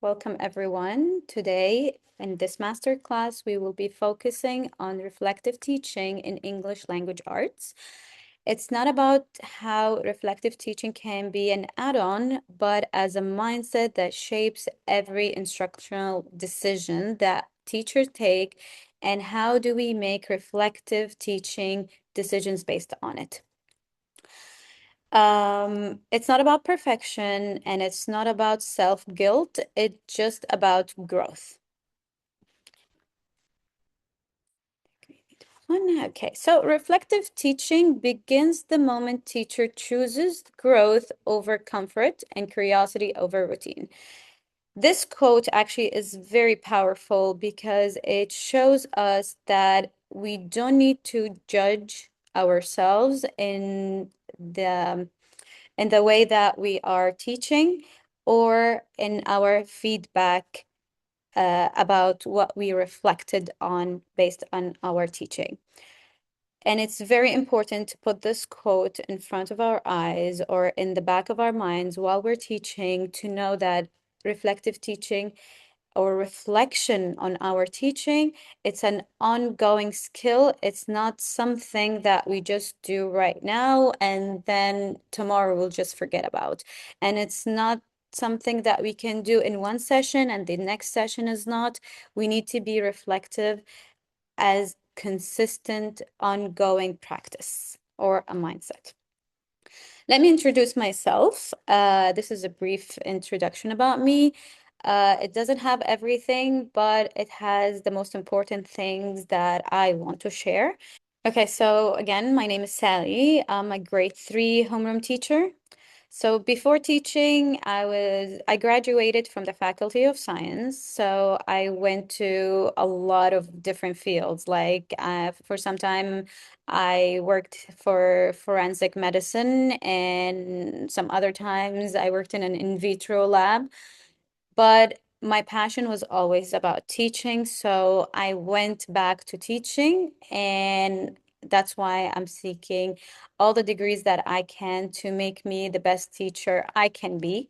Welcome everyone. Today in this masterclass, we will be focusing on reflective teaching in English language arts. It's not about how reflective teaching can be an add-on, but as a mindset that shapes every instructional decision that teachers take, and how do we make reflective teaching decisions based on it. It's not about perfection and it's not about self-guilt. It's just about growth. Okay, so reflective teaching begins the moment teacher chooses growth over comfort and curiosity over routine. This quote actually is very powerful because it shows us that we don't need to judge ourselves in the way that we are teaching or in our feedback about what we reflected on based on our teaching. And it's very important to put this quote in front of our eyes or in the back of our minds while we're teaching to know that reflective teaching or reflection on our teaching, it's an ongoing skill. It's not something that we just do right now and then tomorrow we'll just forget about. And it's not something that we can do in one session and the next session is not. We need to be reflective as consistent, ongoing practice or a mindset. Let me introduce myself. This is a brief introduction about me. It doesn't have everything, but it has the most important things that I want to share. Okay, so again, my name is Sally. I'm a grade 3 homeroom teacher. So before teaching, I graduated from the Faculty of Science. So I went to a lot of different fields. Like for some time, I worked for forensic medicine, and some other times I worked in an in vitro lab. But my passion was always about teaching, so I went back to teaching, and that's why I'm seeking all the degrees that I can to make me the best teacher I can be.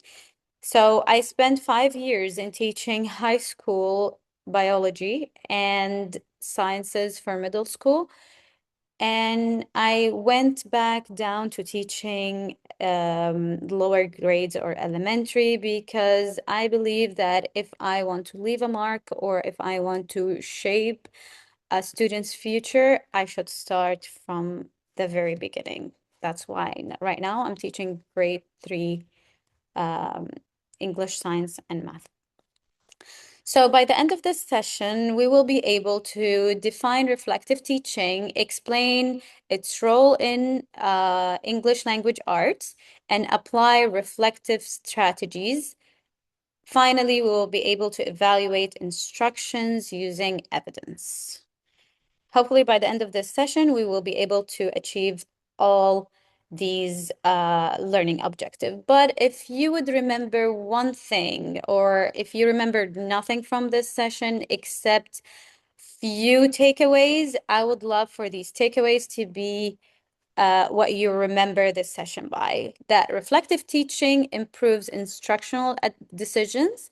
So I spent 5 years in teaching high school biology and sciences for middle school. And I went back down to teaching lower grades or elementary because I believe that if I want to leave a mark or if I want to shape a student's future, I should start from the very beginning. That's why right now I'm teaching grade 3 um, English, science, and math. So by the end of this session, we will be able to define reflective teaching, explain its role in English language arts, and apply reflective strategies. Finally, we will be able to evaluate instructions using evidence. Hopefully, by the end of this session, we will be able to achieve all these learning objectives. But if you would remember one thing, or if you remembered nothing from this session except few takeaways, I would love for these takeaways to be what you remember this session by. That reflective teaching improves instructional decisions.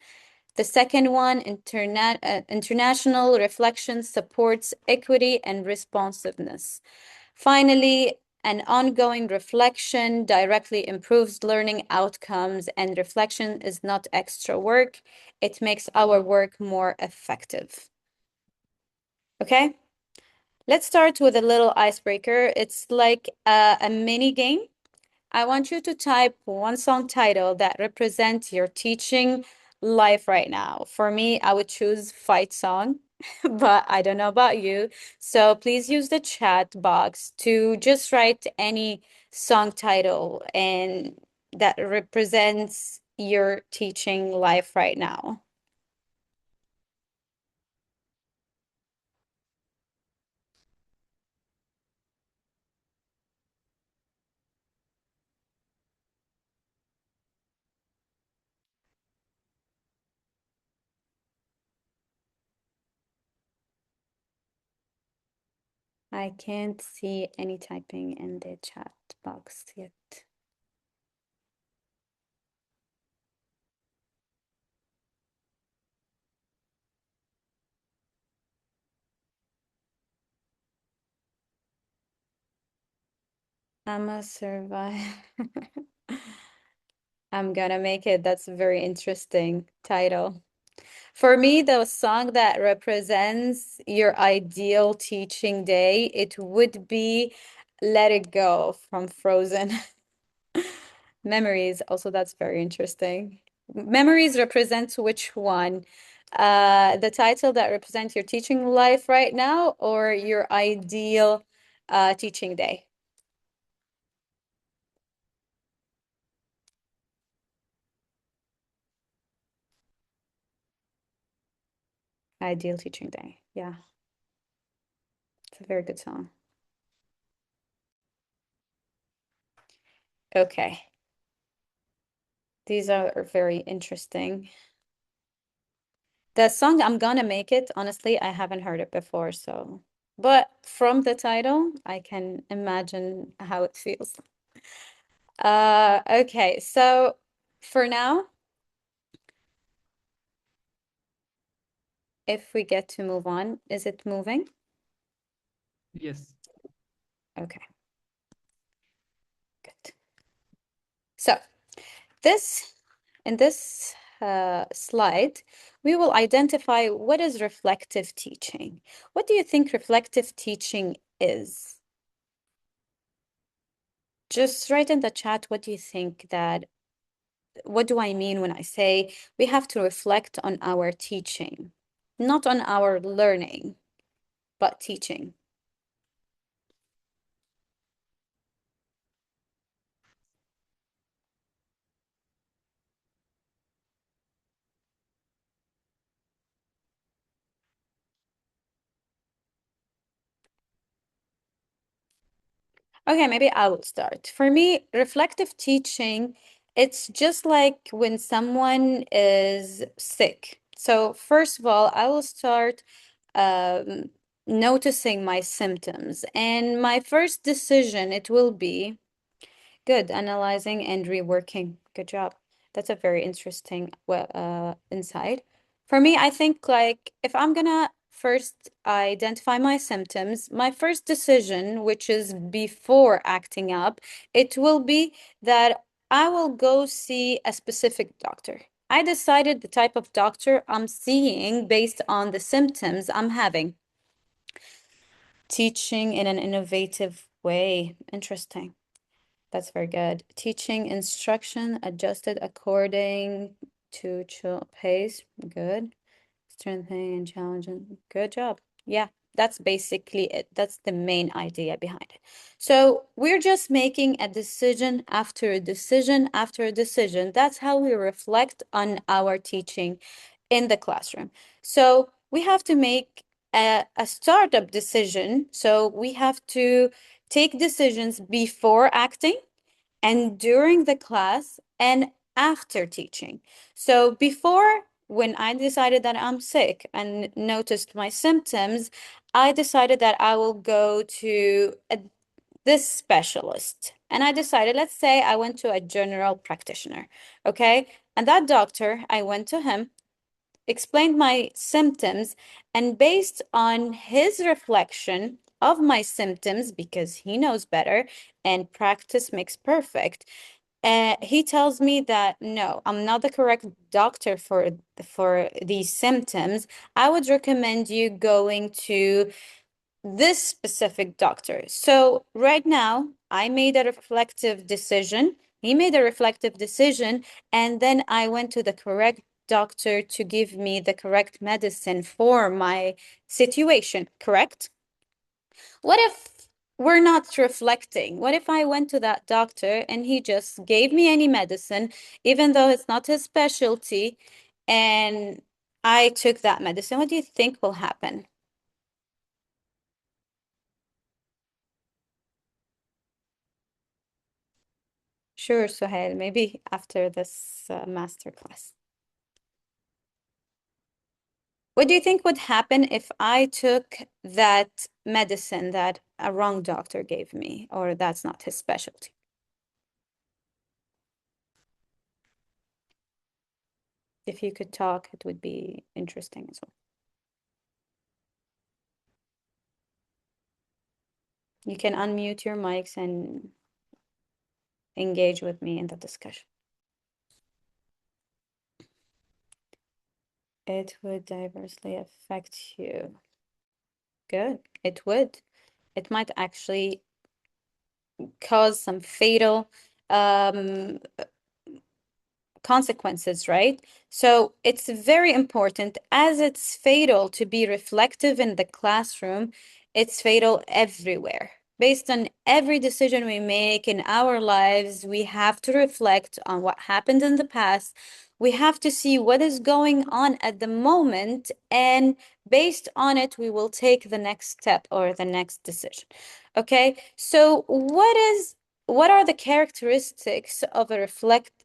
The second one, international reflection supports equity and responsiveness. Finally, an ongoing reflection directly improves learning outcomes, and reflection is not extra work. It makes our work more effective. Okay, let's start with a little icebreaker. It's like a mini game. I want you to type one song title that represents your teaching life right now. For me, I would choose Fight Song, but I don't know about you. So please use the chat box to just write any song title and that represents your teaching life right now. I can't see any typing in the chat box yet. I'm a survivor. I'm gonna make it. That's a very interesting title. For me, the song that represents your ideal teaching day, it would be Let It Go from Frozen. Memories, also that's very interesting. Memories represents which one? The title that represents your teaching life right now or your ideal teaching day? Ideal teaching day. Yeah, it's a very good song. Okay, these are very interesting. The song I'm gonna make it, honestly, I haven't heard it before, so but from the title, I can imagine how it feels. Okay, so for now, if we get to move on, is it moving? Yes. Okay, good. So this in this slide, we will identify what is reflective teaching. What do you think reflective teaching is? Just write in the chat what do you think that, what do I mean when I say we have to reflect on our teaching, not on our learning, but teaching. Okay, maybe I will start. For me, reflective teaching, it's just like when someone is sick. So first of all, I will start um, noticing my symptoms. And my first decision, it will be good, analyzing and reworking. Good job. That's a very interesting insight. For me, I think like if I'm gonna first identify my symptoms, my first decision, which is before acting up, it will be that I will go see a specific doctor. I decided the type of doctor I'm seeing based on the symptoms I'm having. Teaching in an innovative way. Interesting. That's very good. Teaching instruction adjusted according to pace. Good. Strengthening and challenging. Good job. Yeah, that's basically it. That's the main idea behind it. So we're just making a decision after a decision after a decision. That's how we reflect on our teaching in the classroom. So we have to make a startup decision. So we have to take decisions before acting and during the class and after teaching. So before, when I decided that I'm sick and noticed my symptoms, I decided that I will go to this specialist. And I decided, let's say I went to a general practitioner, okay? And that doctor, I went to him, explained my symptoms, and based on his reflection of my symptoms, because he knows better and practice makes perfect, he tells me that no, I'm not the correct doctor for these symptoms. I would recommend you going to this specific doctor. So right now, I made a reflective decision. He made a reflective decision, and then I went to the correct doctor to give me the correct medicine for my situation, correct? What if we're not reflecting? What if I went to that doctor and he just gave me any medicine, even though it's not his specialty, and I took that medicine? What do you think will happen? Sure, Suhail, maybe after this masterclass. What do you think would happen if I took that medicine that a wrong doctor gave me, or that's not his specialty? If you could talk, it would be interesting as well. You can unmute your mics and engage with me in the discussion. It would diversely affect you. Good. It would. It might actually cause some fatal um, consequences, right? So it's very important, as it's fatal to be reflective in the classroom, it's fatal everywhere. Based on every decision we make in our lives, we have to reflect on what happened in the past. We have to see what is going on at the moment, and based on it, we will take the next step or the next decision. Okay, so what are the characteristics of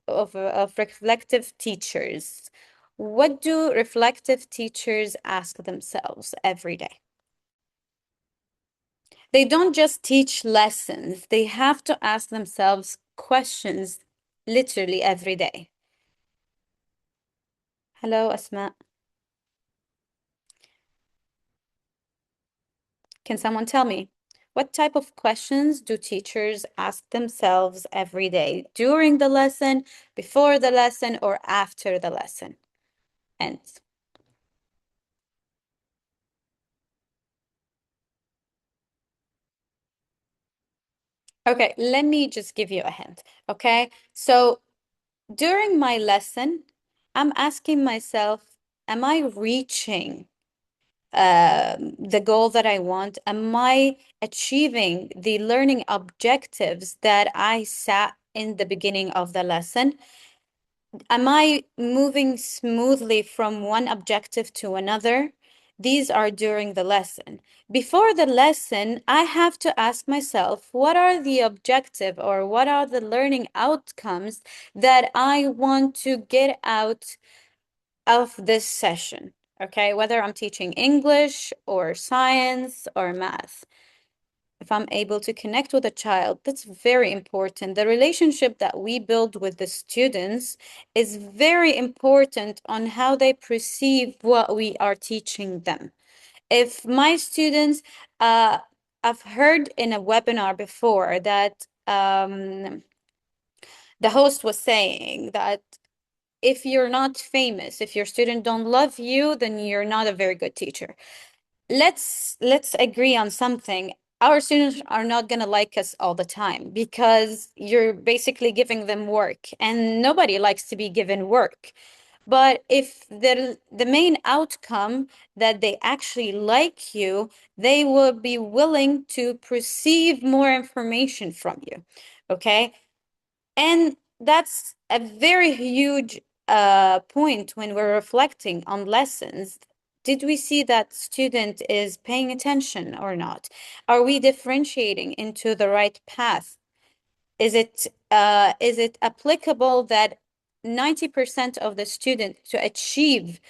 of reflective teachers? What do reflective teachers ask themselves every day? They don't just teach lessons, they have to ask themselves questions literally every day. Hello, Asma. Can someone tell me what type of questions do teachers ask themselves every day during the lesson, before the lesson, or after the lesson ends? Okay, let me just give you a hint. Okay, so during my lesson, I'm asking myself, am I reaching the goal that I want? Am I achieving the learning objectives that I set in the beginning of the lesson? Am I moving smoothly from one objective to another? These are during the lesson. Before the lesson, I have to ask myself, what are the objective or what are the learning outcomes that I want to get out of this session? Okay, whether I'm teaching English or science or math. If I'm able to connect with a child, that's very important. The relationship that we build with the students is very important on how they perceive what we are teaching them. If my students, I've heard in a webinar before that the host was saying that if you're not famous, if your student don't love you, then you're not a very good teacher. Let's agree on something. Our students are not going to like us all the time because you're basically giving them work, and nobody likes to be given work. But if the main outcome that they actually like you, they will be willing to perceive more information from you. Okay? And that's a very huge point when we're reflecting on lessons. Did we see that student is paying attention or not? Are we differentiating into the right path? Is it applicable that 90% of the student to achieve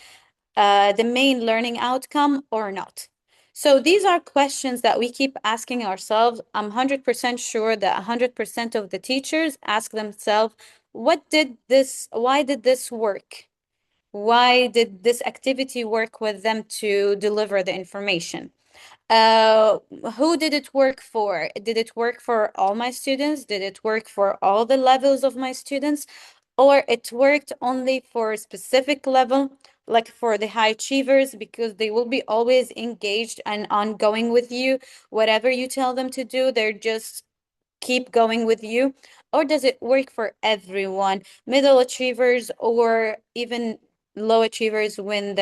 the main learning outcome or not? So these are questions that we keep asking ourselves. I'm 100% sure that 100% of the teachers ask themselves, why did this work? Why did this activity work with them to deliver the information? Uh, who did it work for? Did it work for all my students? Did it work for all the levels of my students? Or it worked only for a specific level, like for the high achievers, because they will be always engaged and ongoing with you. Whatever you tell them to do, they're just keep going with you? Or does it work for everyone, middle achievers or even low achievers, when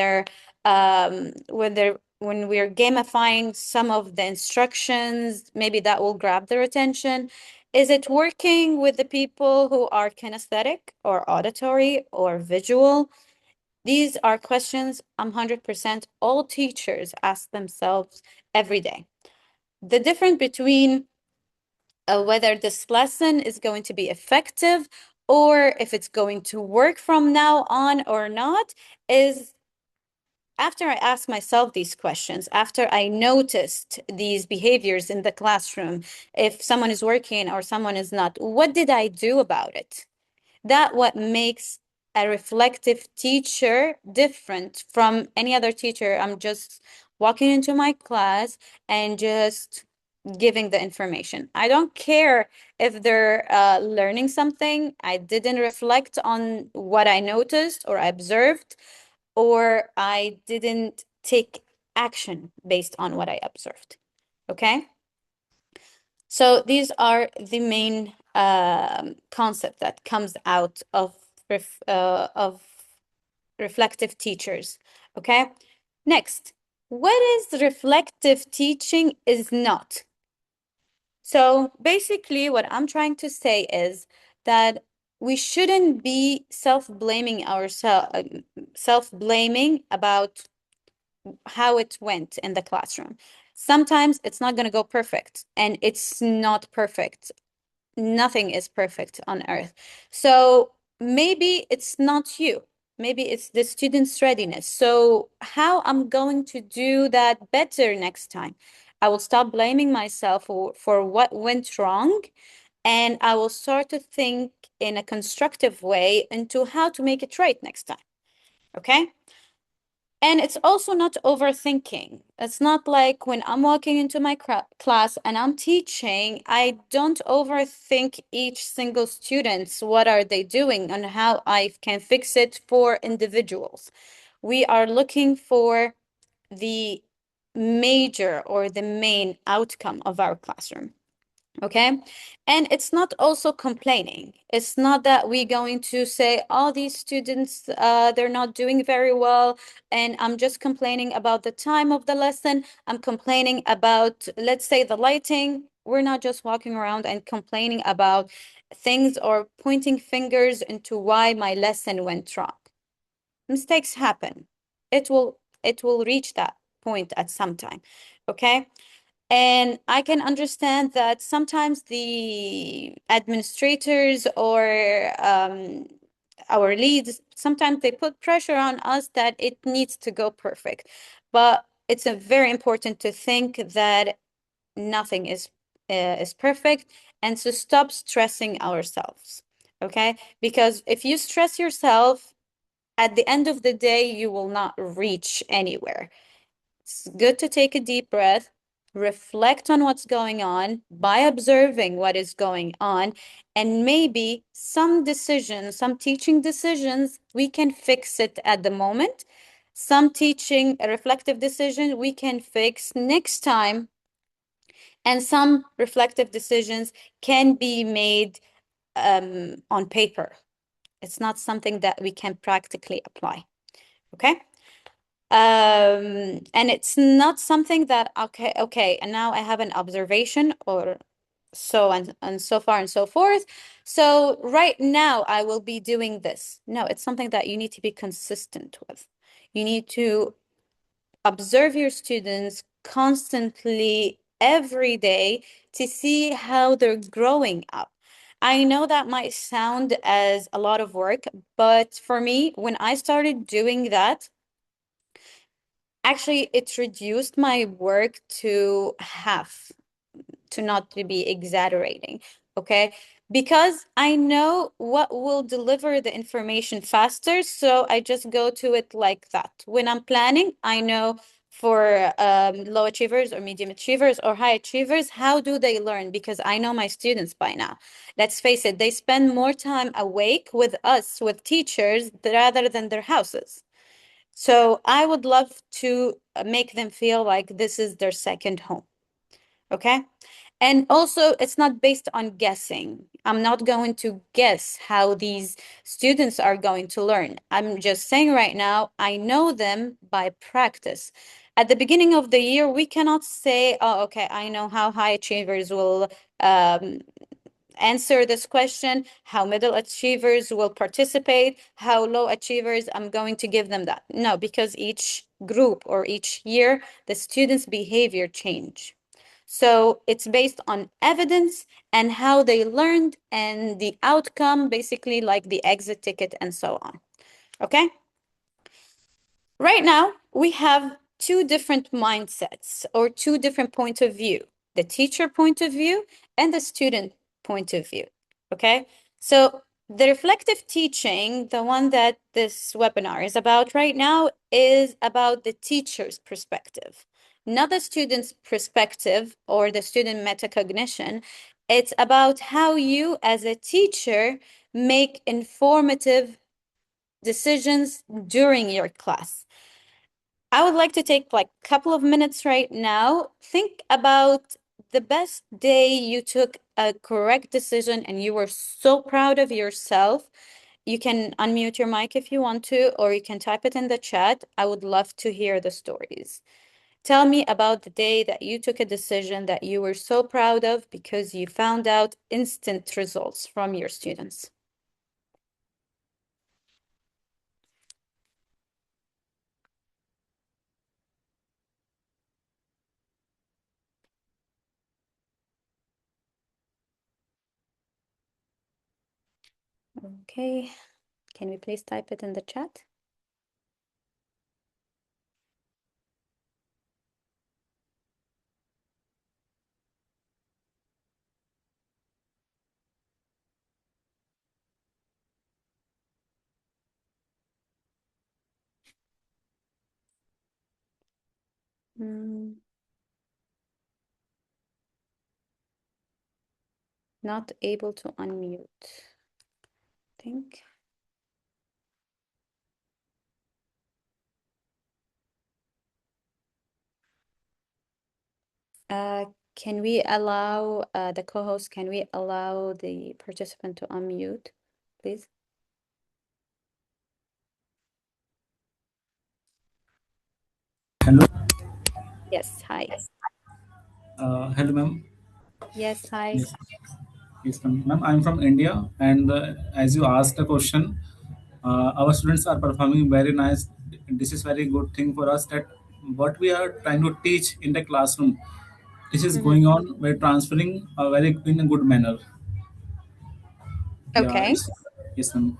we're gamifying some of the instructions, maybe that will grab their attention? Is it working with the people who are kinesthetic or auditory or visual? These are questions 100% all teachers ask themselves every day. The difference between whether this lesson is going to be effective or if it's going to work from now on or not is after I asked myself these questions, after I noticed these behaviors in the classroom, if someone is working or someone is not, what did I do about it? That what makes a reflective teacher different from any other teacher. I'm just walking into my class and just giving the information. I don't care if they're learning something. I didn't reflect on what I noticed or observed, or I didn't take action based on what I observed. Okay? So these are the main concept that comes out of reflective teachers. Okay? Next, what is reflective teaching is not. So basically, what I'm trying to say is that we shouldn't be self-blaming ourselves, self-blaming about how it went in the classroom. Sometimes it's not going to go perfect, and it's not perfect. Nothing is perfect on earth. So maybe it's not you. Maybe it's the student's readiness. So how I'm going to do that better next time? I will stop blaming myself for what went wrong, and I will start to think in a constructive way into how to make it right next time. Okay? And it's also not overthinking. It's not like when I'm walking into my class and I'm teaching, I don't overthink each single student's what are they doing and how I can fix it for individuals. We are looking for the major or the main outcome of our classroom. Okay. And it's not also complaining. It's not that we're going to say, oh, these students, they're not doing very well. And I'm just complaining about the time of the lesson. I'm complaining about, let's say, the lighting. We're not just walking around and complaining about things or pointing fingers into why my lesson went wrong. Mistakes happen. It will reach that point at some time. Okay. And I can understand that sometimes the administrators or our leads, sometimes they put pressure on us that it needs to go perfect. But it's a very important to think that nothing is perfect and to stop stressing ourselves. Okay? Because if you stress yourself, at the end of the day, you will not reach anywhere. It's good to take a deep breath, reflect on what's going on by observing what is going on, and maybe some decisions, some teaching decisions, we can fix it at the moment. Some teaching a reflective decision we can fix next time, and some reflective decisions can be made on paper. It's not something that we can practically apply. Okay? And it's not something that, okay, and now I have an observation or so and so far and so forth. So right now I will be doing this. No, it's something that you need to be consistent with. You need to observe your students constantly every day to see how they're growing up. I know that might sound as a lot of work, but for me, when I started doing that, actually, it reduced my work to half, to not to be exaggerating, okay? Because I know what will deliver the information faster, so I just go to it like that. When I'm planning, I know for low achievers or medium achievers or high achievers, how do they learn? Because I know my students by now. Let's face it, they spend more time awake with us, with teachers, rather than their houses. So I would love to make them feel like this is their second home. Okay. And also, it's not based on guessing. I'm not going to guess how these students are going to learn. I'm just saying right now, I know them by practice. At the beginning of the year, we cannot say, oh, okay, I know how high achievers will um, answer this question, how middle achievers will participate, how low achievers, I'm going to give them that. No, because each group or each year, the students' behavior change. So it's based on evidence and how they learned and the outcome, basically like the exit ticket and so on. Okay? Right now, we have two different mindsets or two different points of view, the teacher point of view and the student point of view. Okay. So the reflective teaching, the one that this webinar is about right now, is about the teacher's perspective. not the student's perspective or the student metacognition. It's about how you, as a teacher, make informative decisions during your class. I would like to take like a couple of minutes right now. Think about the best day you took a correct decision and you were so proud of yourself. You can unmute your mic if you want to, or you can type it in the chat. I would love to hear the stories. Tell me about the day that you took a decision that you were so proud of because you found out instant results from your students. Okay, can we please type it in the chat? Mm, not able to unmute. Think. Uh, can we allow the co-host, can we allow the participant to unmute, please? Hello, Yes, hi. hello, ma'am. Yes, hi. Yes, yes, ma'am. I'm from India, and as you asked the question, our students are performing very nice. This is very good thing for us that what we are trying to teach in the classroom, this is Hmm. going on. We're transferring very in a good manner. Yeah, Okay. yes, ma'am.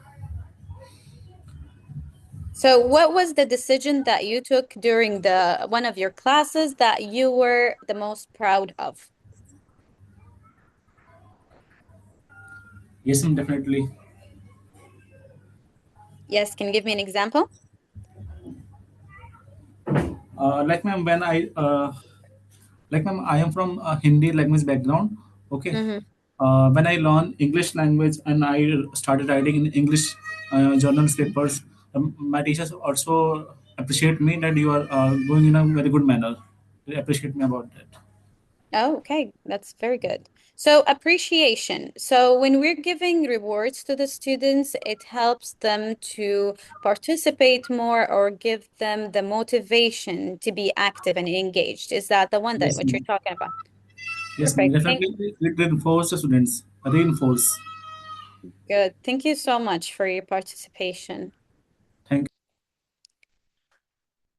So what was the decision that you took during the one of your classes that you were the most proud of? Yes, ma'am. Definitely. Yes, can you give me an example? Like, ma'am, when like, ma'am, I am from a Hindi language background. Okay. Mm-hmm. When I learned English language and I started writing in English journals papers, my teachers also appreciate me that you are going in a very good manner. They appreciate me about that. Oh, okay. That's very good. So appreciation. So when we're giving rewards to the students, it helps them to participate more or give them the motivation to be active and engaged. Is that the one that Yes, what you're ma'am. talking about? Yes, ma'am. Perfect. Thank Definitely, it reinforces the students. Reinforce. good. Thank you so much for your participation. Thank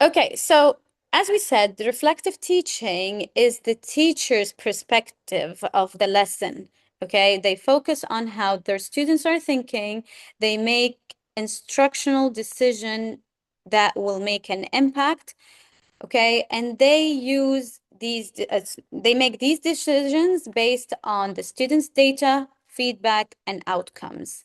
Okay, so as we said, the reflective teaching is the teacher's perspective of the lesson. Okay, they focus on how their students are thinking, they make instructional decision that will make an impact. Okay, and they use they make these decisions based on the students' data, feedback, and outcomes.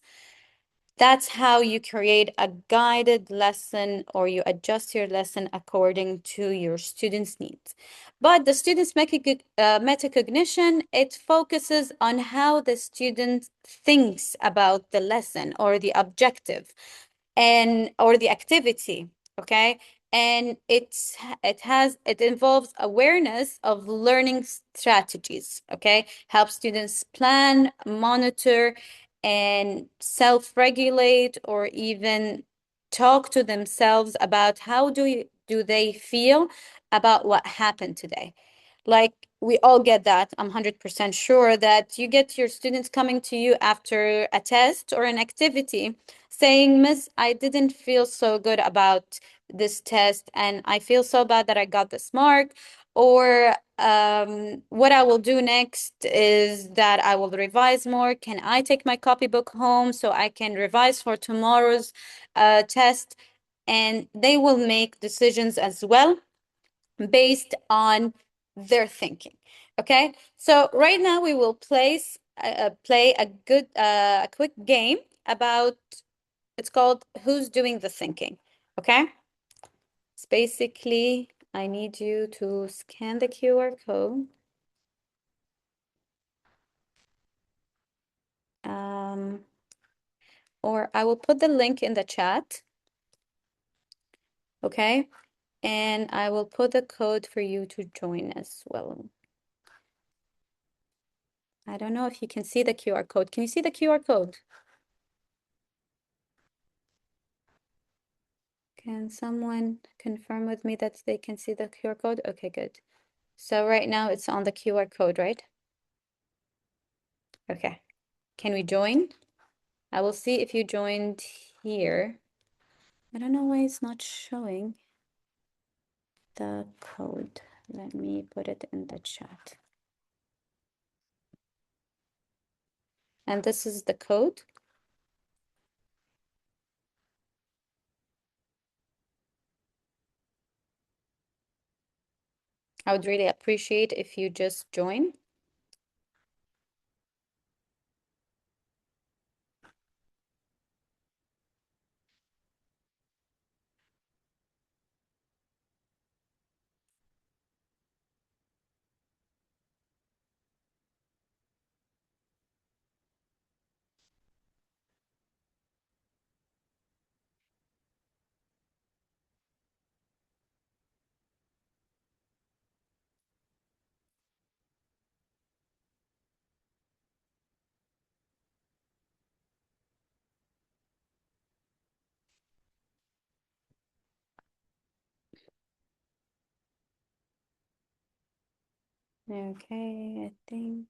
That's how you create a guided lesson or you adjust your lesson according to your students' needs. But the students' metacognition, it focuses on how the student thinks about the lesson or the objective and or the activity, okay? And it involves awareness of learning strategies, okay? Help students plan, monitor, and self-regulate or even talk to themselves about how do they feel about what happened today. Like we all get that. I'm 100% sure that you get your students coming to you after a test or an activity saying, Miss, I didn't feel so good about this test and I feel so bad that I got this mark. Or what I will do next is that I will revise more. Can I take my copybook home so I can revise for tomorrow's test? And they will make decisions as well based on their thinking. Okay, so right now we will play a quick game about it's called Who's Doing the Thinking. Okay, it's basically I need you to scan the QR code. Or I will put the link in the chat, okay? And I will put the code for you to join as well. I don't know if you can see the QR code. Can you see the QR code? Can someone confirm with me that they can see the QR code? Okay, good. So right now it's on the QR code, right? Okay. Can we join? I will see if you joined here. I don't know why it's not showing the code. Let me put it in the chat. And this is the code. I would really appreciate if you just join. Okay, I think.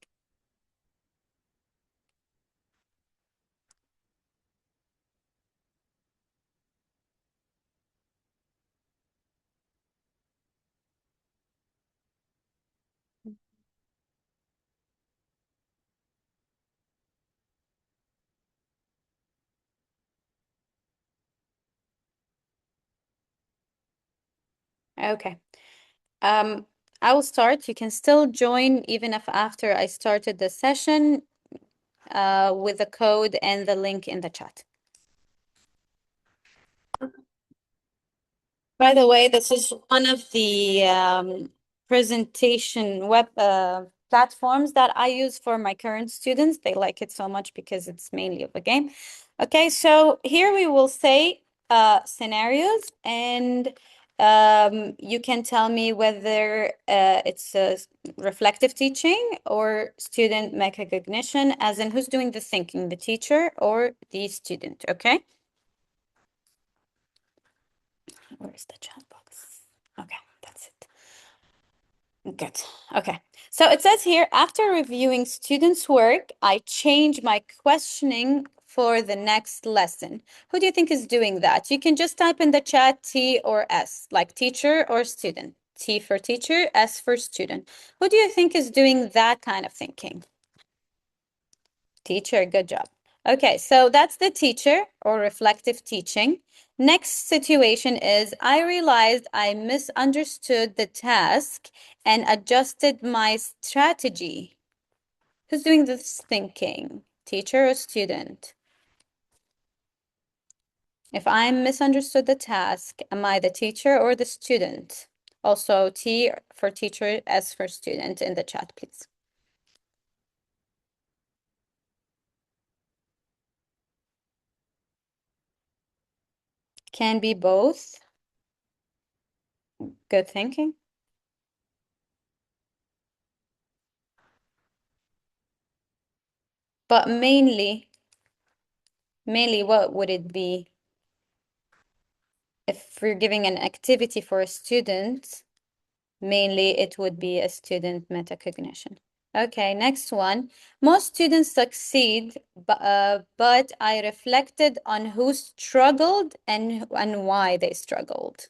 Okay. Um, I will start. You can still join even if after I started the session with the code and the link in the chat. By the way, this is one of the presentation web platforms that I use for my current students. They like it so much because it's mainly of a game. Okay, so here we will say scenarios, and you can tell me whether it's a reflective teaching or student metacognition, as in who's doing the thinking, the teacher or the student, okay? Where's the chat box? Okay, that's it. Good. Okay. So it says here, after reviewing students' work, I change my questioning for the next lesson. Who do you think is doing that? You can just type in the chat T or S, like teacher or student. T for teacher, S for student. Who do you think is doing that kind of thinking? Teacher, good job. Okay, so that's the teacher or reflective teaching. Next situation is I realized I misunderstood the task and adjusted my strategy. Who's doing this thinking? Teacher or student? If I misunderstood the task, am I the teacher or the student? Also, T for teacher, S for student in the chat, please. Can be both. Good thinking. But mainly, what would it be? If we're giving an activity for a student, mainly it would be a student metacognition. Okay, next one. Most students succeed, but I reflected on who struggled and why they struggled.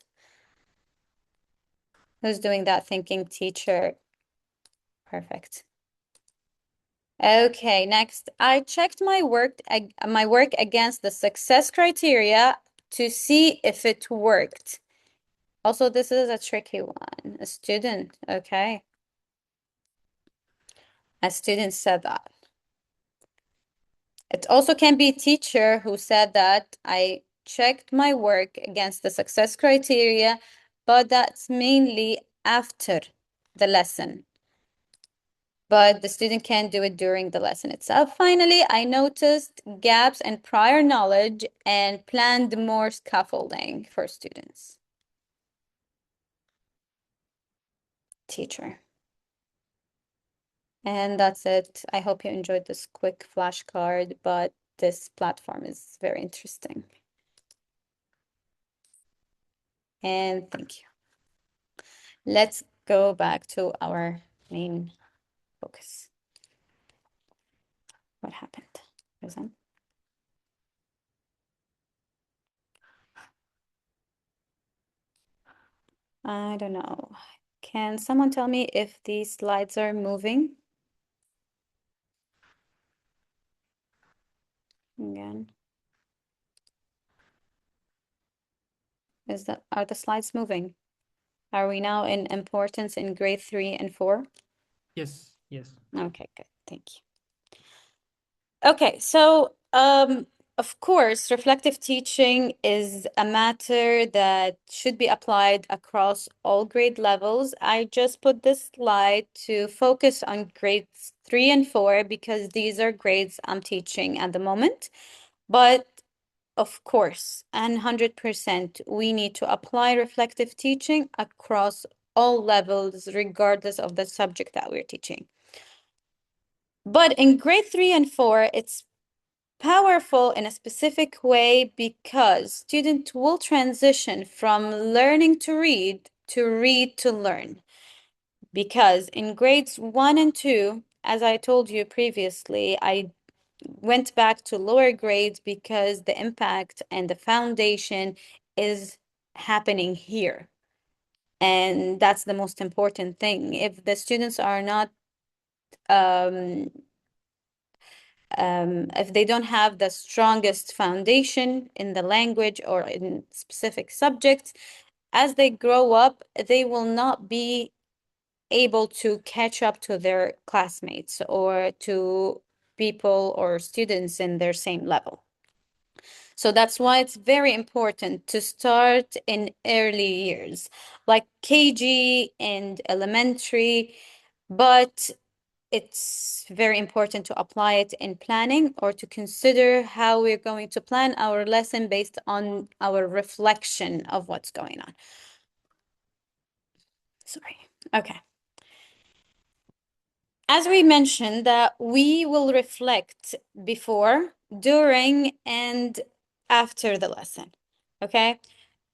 Who's doing that thinking? Teacher. Perfect. Okay, next. I checked my work against the success criteria to see if it worked. Also, this is a tricky one. A student, okay. A student said that. It also can be a teacher who said that I checked my work against the success criteria, but that's mainly after the lesson. But the student can do it during the lesson itself. Finally, I noticed gaps in prior knowledge and planned more scaffolding for students. Teacher. And that's it. I hope you enjoyed this quick flashcard, but this platform is very interesting. And thank you. Let's go back to our main focus. What happened? Roseanne? I don't know. Can someone tell me if these slides are moving? Again. Are the slides moving? Are we now in importance in grade 3 and 4? Yes. Yes. Okay, good. Thank you. Okay, so of course, reflective teaching is a matter that should be applied across all grade levels. I just put this slide to focus on grades 3 and 4 because these are grades I'm teaching at the moment. But of course, 100%, we need to apply reflective teaching across all levels, regardless of the subject that we're teaching. But in grade 3 and 4, it's powerful in a specific way because students will transition from learning to read to learn. Because in grades 1 and 2, as I told you previously, I went back to lower grades because the impact and the foundation is happening here. And that's the most important thing. If the students are not if they don't have the strongest foundation in the language or in specific subjects, as they grow up, they will not be able to catch up to their classmates or to people or students in their same level. So that's why it's very important to start in early years, like KG and elementary, but it's very important to apply it in planning or to consider how we're going to plan our lesson based on our reflection of what's going on. Sorry. Okay. As we mentioned, that we will reflect before, during, and after the lesson. Okay.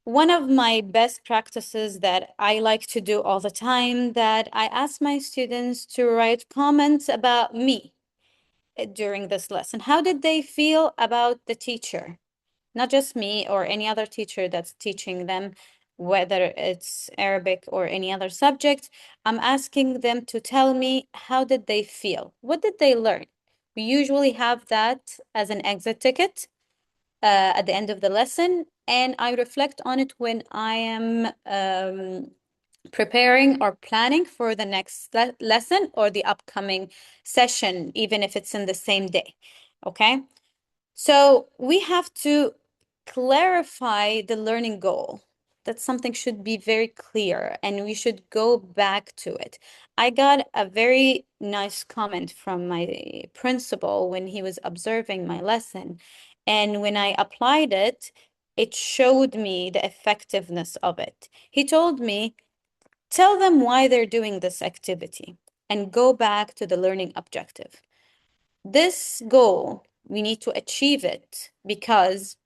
One of my best practices that I like to do all the time, that I ask my students to write comments about me during this lesson. How did they feel about the teacher? Not just me or any other teacher that's teaching them, whether it's Arabic or any other subject. I'm asking them to tell me how did they feel? What did they learn? We usually have that as an exit ticket at the end of the lesson, and I reflect on it when I am preparing or planning for the next lesson or the upcoming session, even if it's in the same day. Okay. So we have to clarify the learning goal. That something should be very clear and we should go back to it. I got a very nice comment from my principal when he was observing my lesson. And when I applied it, it showed me the effectiveness of it. He told me, tell them why they're doing this activity and go back to the learning objective. This goal, we need to achieve it because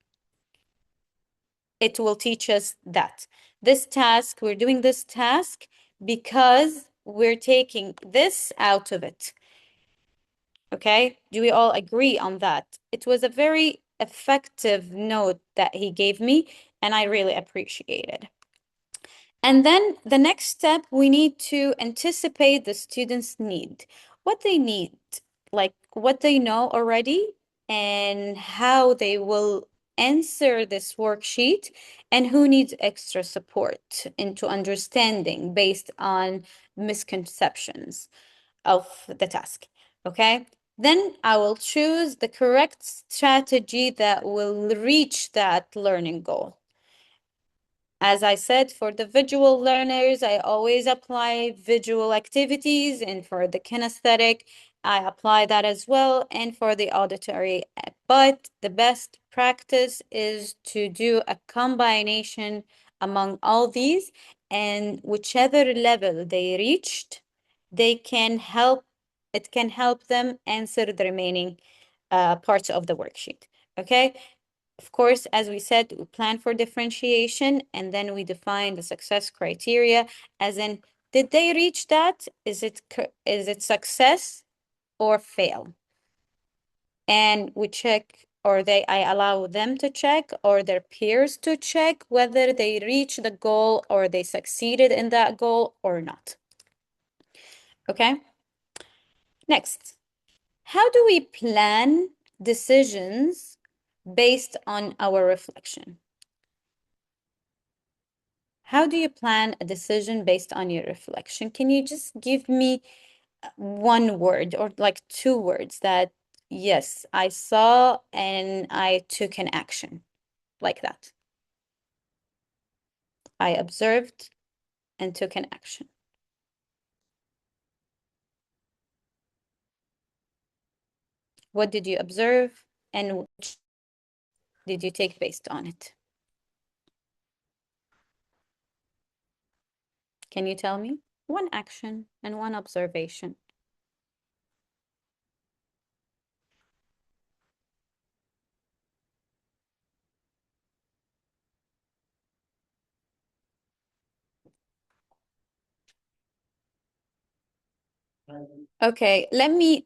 it will teach us that this task, we're doing this task because we're taking this out of it. Okay, do we all agree on that? It was a very effective note that he gave me, and I really appreciated. And then the next step, we need to anticipate the students' need, what they need, like what they know already, and how they will answer this worksheet, and who needs extra support into understanding based on misconceptions of the task. Okay. Then I will choose the correct strategy that will reach that learning goal. As I said, for the visual learners, I always apply visual activities, and for the kinesthetic, I apply that as well, and for the auditory. But the best practice is to do a combination among all these, and whichever level they reached, they can help, it can help them answer the remaining parts of the worksheet. Okay? Of course, as we said, we plan for differentiation and then we define the success criteria, as in, did they reach that? Is it success or fail? And we check, or I allow them to check, or their peers to check whether they reach the goal or they succeeded in that goal or not. Okay? Next, how do we plan decisions based on our reflection? How do you plan a decision based on your reflection? Can you just give me one word or like two words that, yes, I saw and I took an action like that? I observed and took an action. What did you observe and which did you take based on it? Can you tell me? One action and one observation. Okay, let me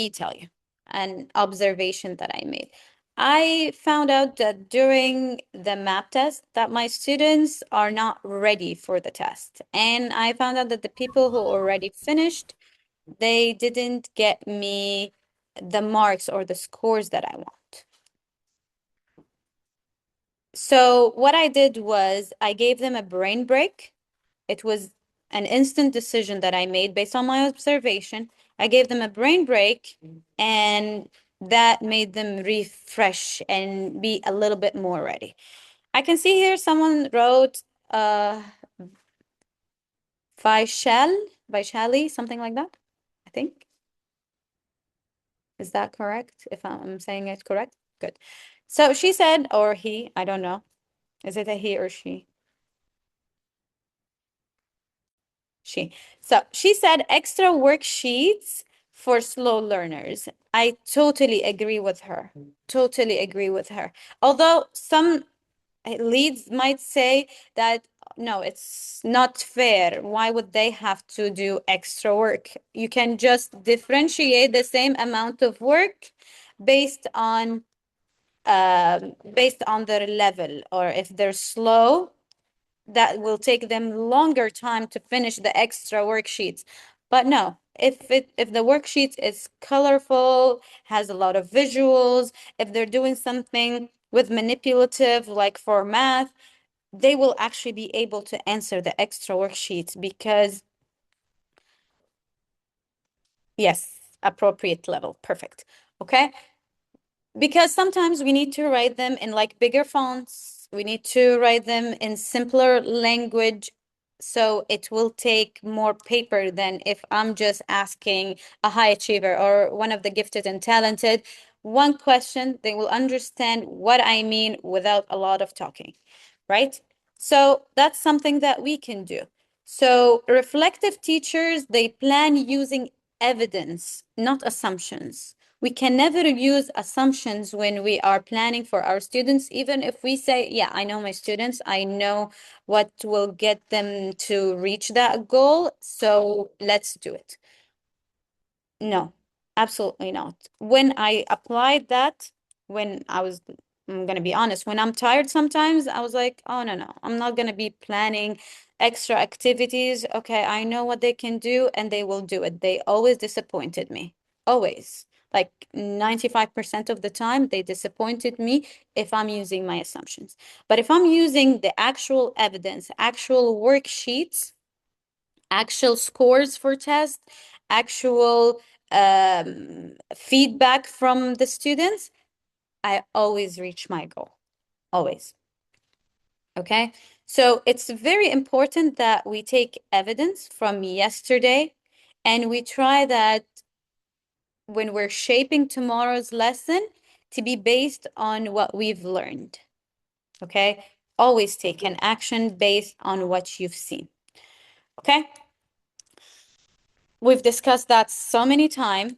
tell you an observation that I made. I found out that during the map test that my students are not ready for the test. And I found out that the people who already finished, they didn't get me the marks or the scores that I want. So what I did was I gave them a brain break. It was an instant decision that I made based on my observation. I gave them a brain break, and that made them refresh and be a little bit more ready. I can see here someone wrote Vaishali, something like that, I think. Is that correct? If I'm saying it correct? Good. So she said, or he, I don't know. Is it a he or she? So she said extra worksheets for slow learners. I totally agree with her. Totally agree with her. Although some leads might say that no, it's not fair. Why would they have to do extra work? You can just differentiate the same amount of work based on their level, or if they're slow, that will take them longer time to finish the extra worksheets. But no, if the worksheet is colorful, has a lot of visuals, if they're doing something with manipulative, like for math, they will actually be able to answer the extra worksheets because, yes, appropriate level. Perfect. Okay. Because sometimes we need to write them in like bigger fonts. We need to write them in simpler language. So it will take more paper than if I'm just asking a high achiever or one of the gifted and talented one question. They will understand what I mean without a lot of talking, right? So that's something that we can do. So reflective teachers, they plan using evidence, not assumptions. We can never use assumptions when we are planning for our students, even if we say, yeah, I know my students, I know what will get them to reach that goal, so let's do it. No, absolutely not. When I applied that, when I was, I'm gonna be honest, when I'm tired sometimes, I was like, oh no, no, I'm not gonna be planning extra activities. Okay, I know what they can do and they will do it. They always disappointed me. Always. Like 95% of the time, they disappointed me if I'm using my assumptions. But if I'm using the actual evidence, actual worksheets, actual scores for tests, actual feedback from the students, I always reach my goal. Always. Okay. So it's very important that we take evidence from yesterday and we try that when we're shaping tomorrow's lesson to be based on what we've learned. Okay? Always take an action based on what you've seen. Okay? We've discussed that so many times.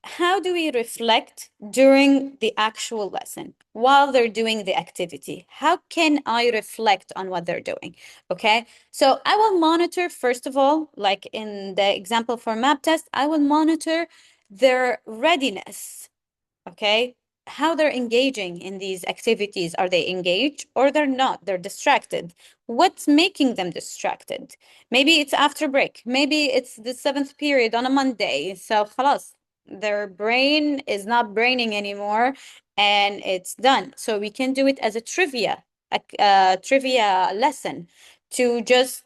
How do we reflect during the actual lesson while they're doing the activity? How can I reflect on what they're doing? Okay, so I will monitor, first of all, like in the example for map test, I will monitor their readiness. Okay, how they're engaging in these activities. Are they engaged or they're not? They're distracted. What's making them distracted? Maybe it's after break. Maybe it's the seventh period on a Monday. So خلاص, their brain is not braining anymore and it's done. So we can do it as a trivia lesson to just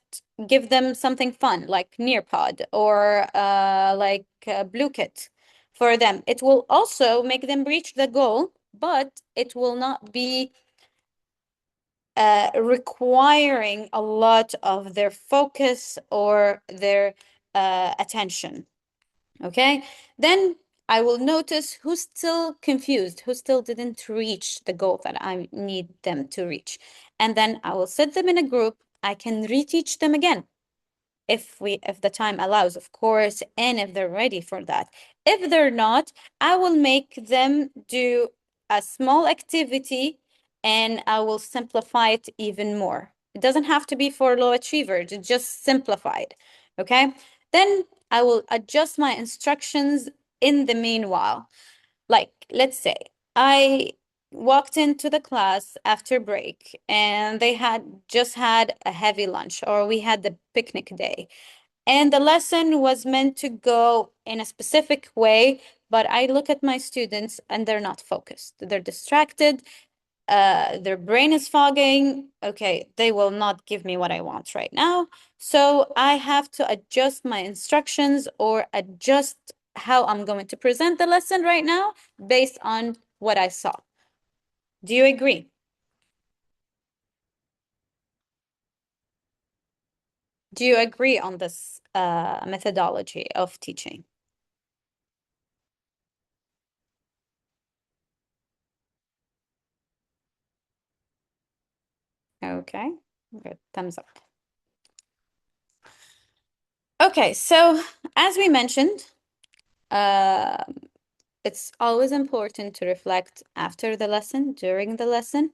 give them something fun like Nearpod or like Blue Kit for them. It will also make them reach the goal, but it will not be requiring a lot of their focus or their attention. Okay, then I will notice who's still confused, who still didn't reach the goal that I need them to reach. And then I will set them in a group. I can reteach them again if the time allows, of course, and if they're ready for that. If they're not, I will make them do a small activity and I will simplify it even more. It doesn't have to be for low achievers, it's just simplified. Okay? Then I will adjust my instructions in the meanwhile. Like, let's say I walked into the class after break and they had just had a heavy lunch or we had the picnic day and the lesson was meant to go in a specific way, but I look at my students and they're not focused. They're distracted. Their brain is fogging. Okay, they will not give me what I want right now. So I have to adjust my instructions or adjust how I'm going to present the lesson right now based on what I saw. Do you agree? Do you agree on this methodology of teaching? Okay, good. Thumbs up. Okay, so as we mentioned, uh, it's always important to reflect after the lesson, during the lesson,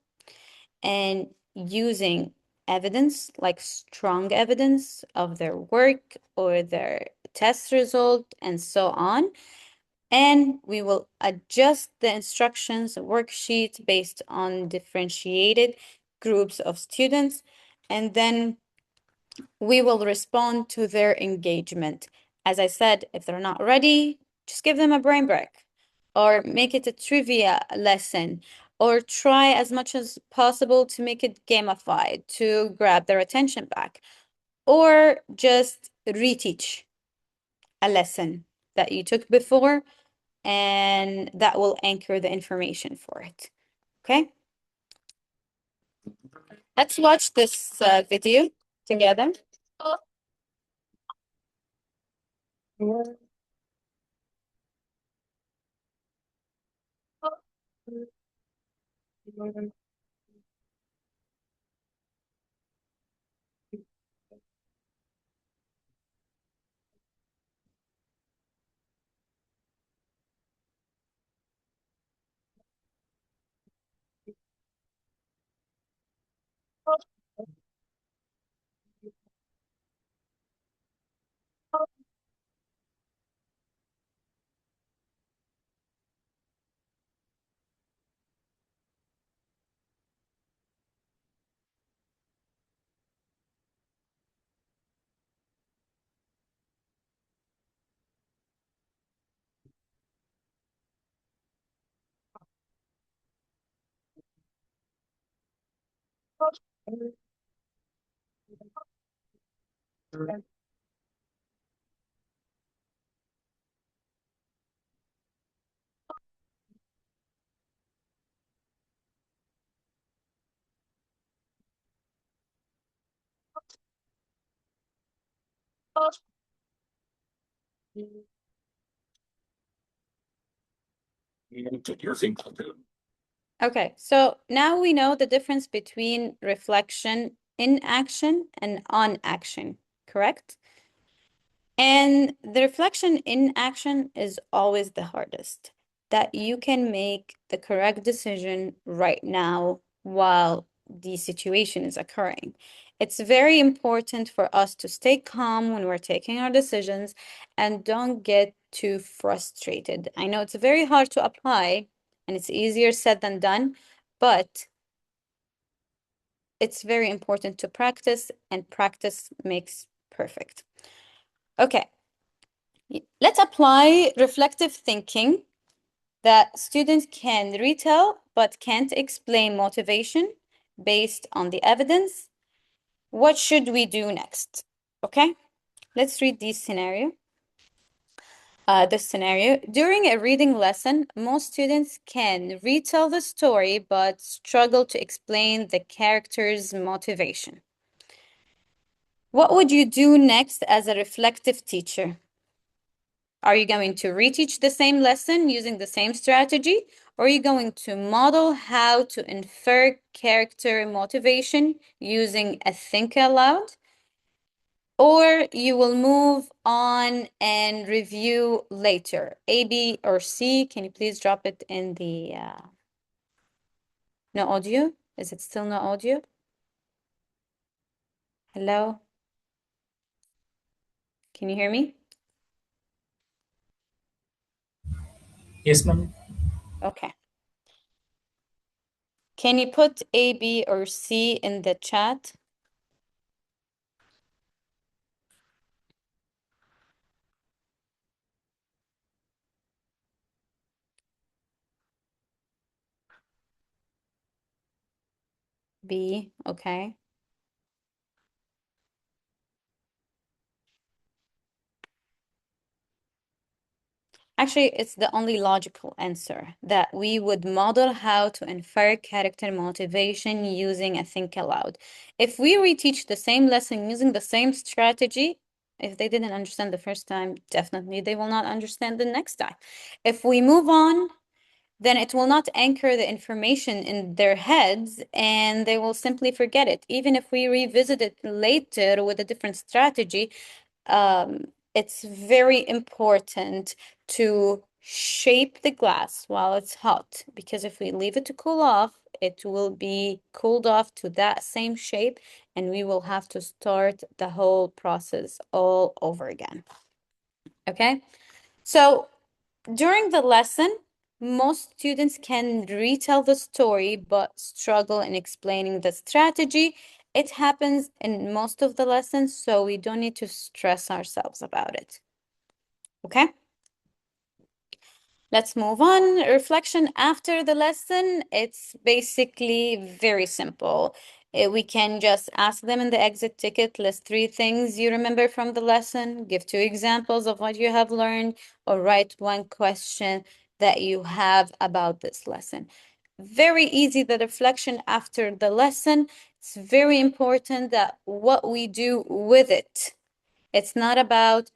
and using evidence, like strong evidence of their work or their test result, and so on. And we will adjust the instructions worksheet based on differentiated groups of students. And then we will respond to their engagement. As I said, if they're not ready, just give them a brain break or make it a trivia lesson or try as much as possible to make it gamified to grab their attention back or just reteach a lesson that you took before and that will anchor the information for it. Okay, let's watch this video together. Okay, so now we know the difference between reflection in action and on action, correct? And the reflection in action is always the hardest, that you can make the correct decision right now while the situation is occurring. It's very important for us to stay calm when we're taking our decisions and don't get too frustrated. I know it's very hard to apply and it's easier said than done, but it's very important to practice, and practice makes perfect. Okay. Let's apply reflective thinking that students can retell but can't explain motivation based on the evidence. What should we do next? Okay, let's read this scenario. During a reading lesson, most students can retell the story but struggle to explain the character's motivation. What would you do next as a reflective teacher? Are you going to reteach the same lesson using the same strategy? Or are you going to model how to infer character motivation using a think aloud? Or you will move on and review later? A, B, or C? Can you please drop it in the no audio? Is it still no audio? Hello? Can you hear me? Yes, ma'am. Okay. Can you put A, B, or C in the chat? B, okay. Actually, it's the only logical answer that we would model how to infer character motivation using a think aloud. If we reteach the same lesson using the same strategy, if they didn't understand the first time, definitely they will not understand the next time. If we move on, then it will not anchor the information in their heads and they will simply forget it. Even if we revisit it later with a different strategy, it's very important to shape the glass while it's hot, because if we leave it to cool off, it will be cooled off to that same shape and we will have to start the whole process all over again. Okay, so during the lesson, most students can retell the story but struggle in explaining the strategy. It happens in most of the lessons, so we don't need to stress ourselves about it. Okay? Let's move on. Reflection after the lesson. It's basically very simple. We can just ask them in the exit ticket, list 3 things you remember from the lesson, give 2 examples of what you have learned, or write 1 question that you have about this lesson. Very easy, the reflection after the lesson. It's very important that what we do with it. It's not about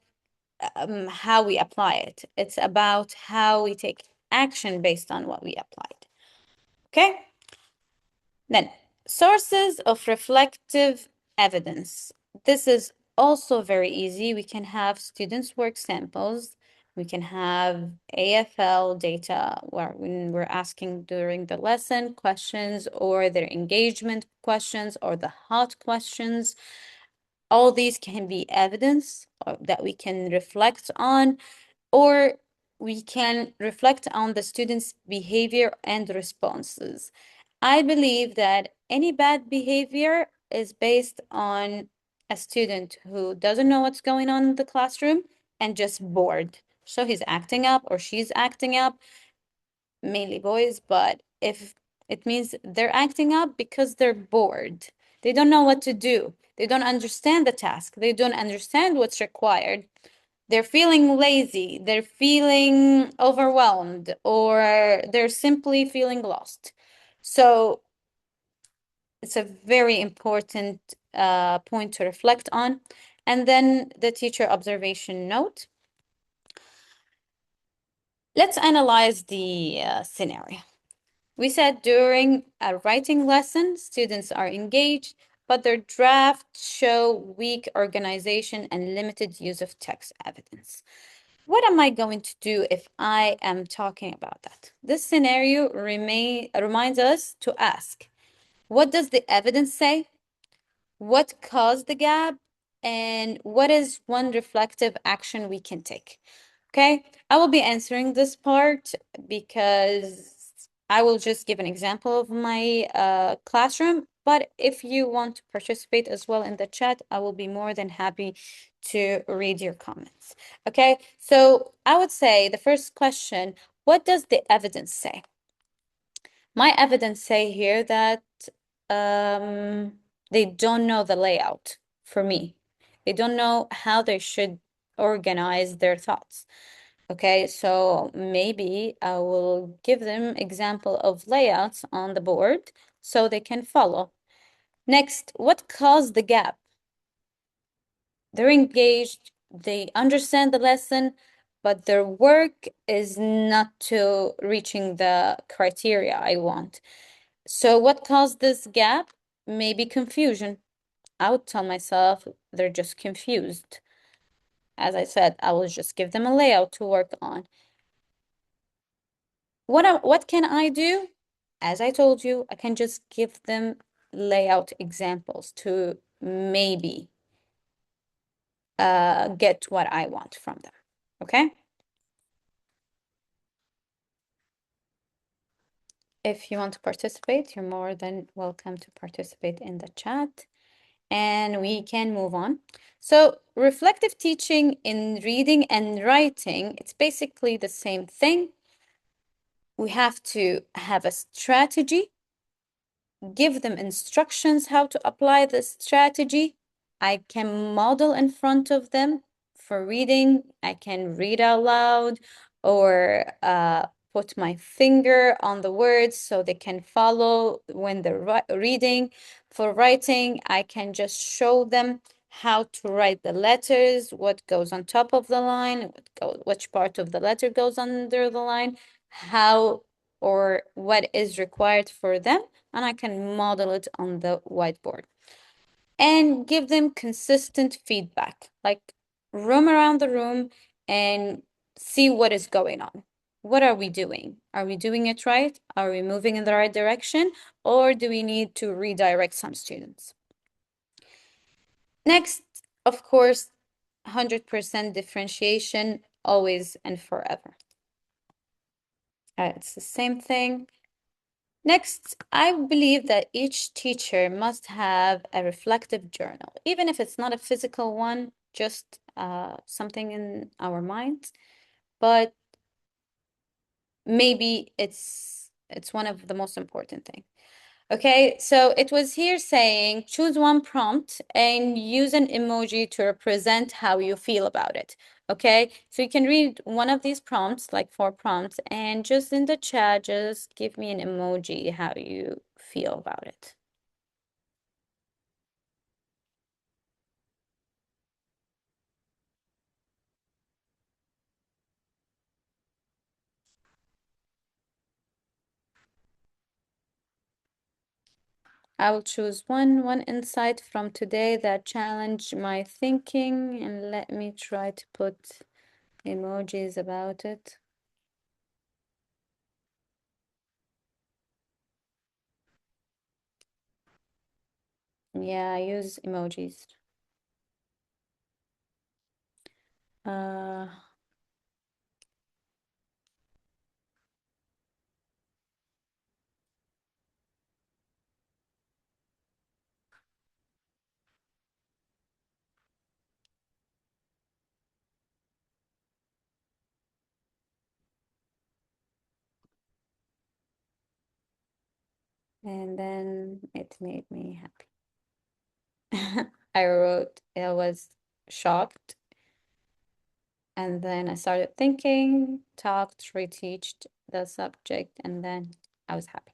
how we apply it. It's about how we take action based on what we applied. Okay? Then, sources of reflective evidence. This is also very easy. We can have students' work samples. We can have AFL data where when we're asking during the lesson questions or their engagement questions or the hot questions. All these can be evidence that we can reflect on, or we can reflect on the student's behavior and responses. I believe that any bad behavior is based on a student who doesn't know what's going on in the classroom and just bored. So he's acting up or she's acting up, mainly boys, but if it means they're acting up because they're bored, they don't know what to do, they don't understand the task, they don't understand what's required, they're feeling lazy, they're feeling overwhelmed, or they're simply feeling lost. So it's a very important point to reflect on. And then the teacher observation note. Let's analyze the scenario. We said during a writing lesson, students are engaged, but their drafts show weak organization and limited use of text evidence. What am I going to do if I am talking about that? This scenario reminds us to ask, what does the evidence say? What caused the gap? And what is one reflective action we can take? Okay, I will be answering this part because I will just give an example of my classroom. But if you want to participate as well in the chat, I will be more than happy to read your comments. Okay, so I would say the first question, what does the evidence say? My evidence say here that they don't know the layout for me. They don't know how they should organize their thoughts. Okay, so maybe I will give them example of layouts on the board so they can follow. Next, what caused the gap? They're engaged, they understand the lesson, but their work is not to reaching the criteria I want. So what caused this gap? Maybe confusion. I would tell myself they're just confused. As I said, I will just give them a layout to work on. What can I do? As I told you, I can just give them layout examples to maybe get what I want from them. Okay? If you want to participate, you're more than welcome to participate in the chat. And we can move on. So reflective teaching in reading and writing, it's basically the same thing. We have to have a strategy, give them instructions how to apply the strategy. I can model in front of them for reading. I can read out loud or put my finger on the words so they can follow when they're reading. For writing, I can just show them how to write the letters, what goes on top of the line, which part of the letter goes under the line, how or what is required for them, and I can model it on the whiteboard and give them consistent feedback, like roam around the room and see what is going on. What are we doing? Are we doing it right? Are we moving in the right direction? Or do we need to redirect some students? Next, of course, 100% differentiation, always and forever. It's the same thing. Next, I believe that each teacher must have a reflective journal, even if it's not a physical one, just something in our minds, but maybe it's one of the most important things. Okay, so it was here saying choose one prompt and use an emoji to represent how you feel about it. Okay, so you can read one of these prompts, like 4 prompts, and just in the chat, just give me an emoji how you feel about it. I will choose one insight from today that challenged my thinking, and let me try to put emojis about it. Yeah, I use emojis. Uh, and then it made me happy. I wrote, I was shocked, and then I started thinking, talked, retouched the subject, and then I was happy.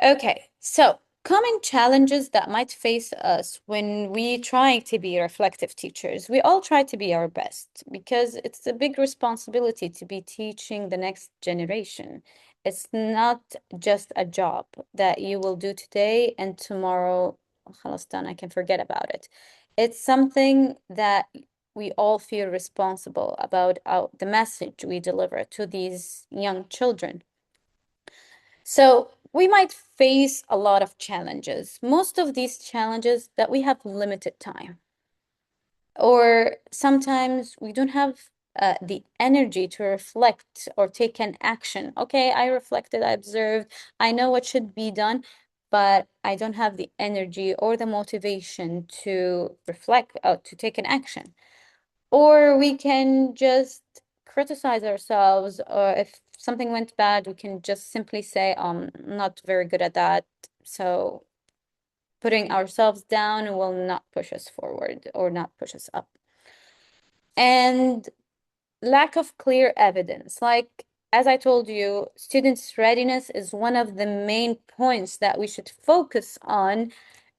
Okay, so Common challenges that might face us when we try to be reflective teachers. We all try to be our best because it's a big responsibility to be teaching the next generation. It's not just a job that you will do today and tomorrow, خلاص done, I can forget about it. It's something that we all feel responsible about the message we deliver to these young children. So we might face a lot of challenges. Most of these challenges that we have limited time, or sometimes we don't have the energy to reflect or take an action. Okay, I reflected, I observed, I know what should be done, but I don't have the energy or the motivation to reflect, to take an action. Or we can just criticize ourselves, or if something went bad, we can just simply say, not very good at that. So putting ourselves down will not push us forward or not push us up. And lack of clear evidence. Like, as I told you, students' readiness is one of the main points that we should focus on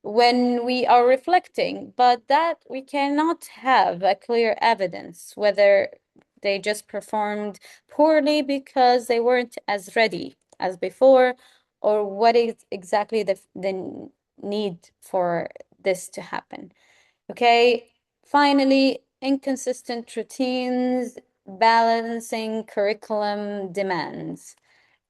when we are reflecting, but that we cannot have a clear evidence whether they just performed poorly because they weren't as ready as before, or what is exactly the need for this to happen. Okay, finally, inconsistent routines, balancing curriculum demands.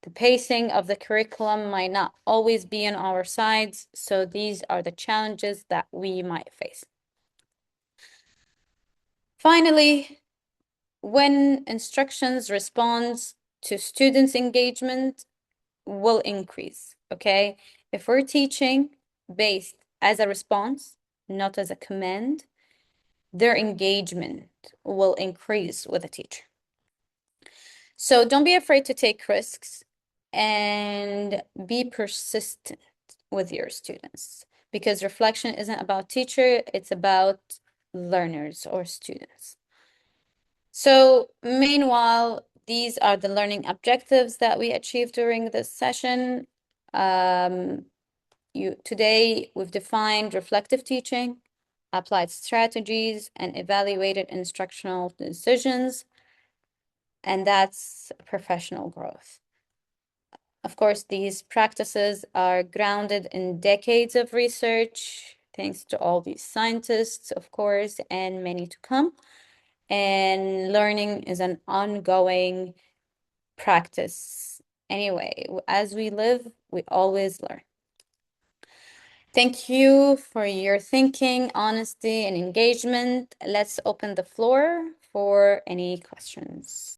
The pacing of the curriculum might not always be on our sides, so these are the challenges that we might face. Finally, when instructions responds to students' engagement will increase, okay? If we're teaching based as a response, not as a command, their engagement will increase with the teacher. So don't be afraid to take risks and be persistent with your students, because reflection isn't about teacher, it's about learners or students. So meanwhile, these are the learning objectives that we achieved during this session. Today we've defined reflective teaching, applied strategies, and evaluated instructional decisions, and that's professional growth. Of course, these practices are grounded in decades of research, thanks to all these scientists, of course, and many to come. And learning is an ongoing practice. Anyway, as we live, we always learn. Thank you for your thinking, honesty, and engagement. Let's open the floor for any questions.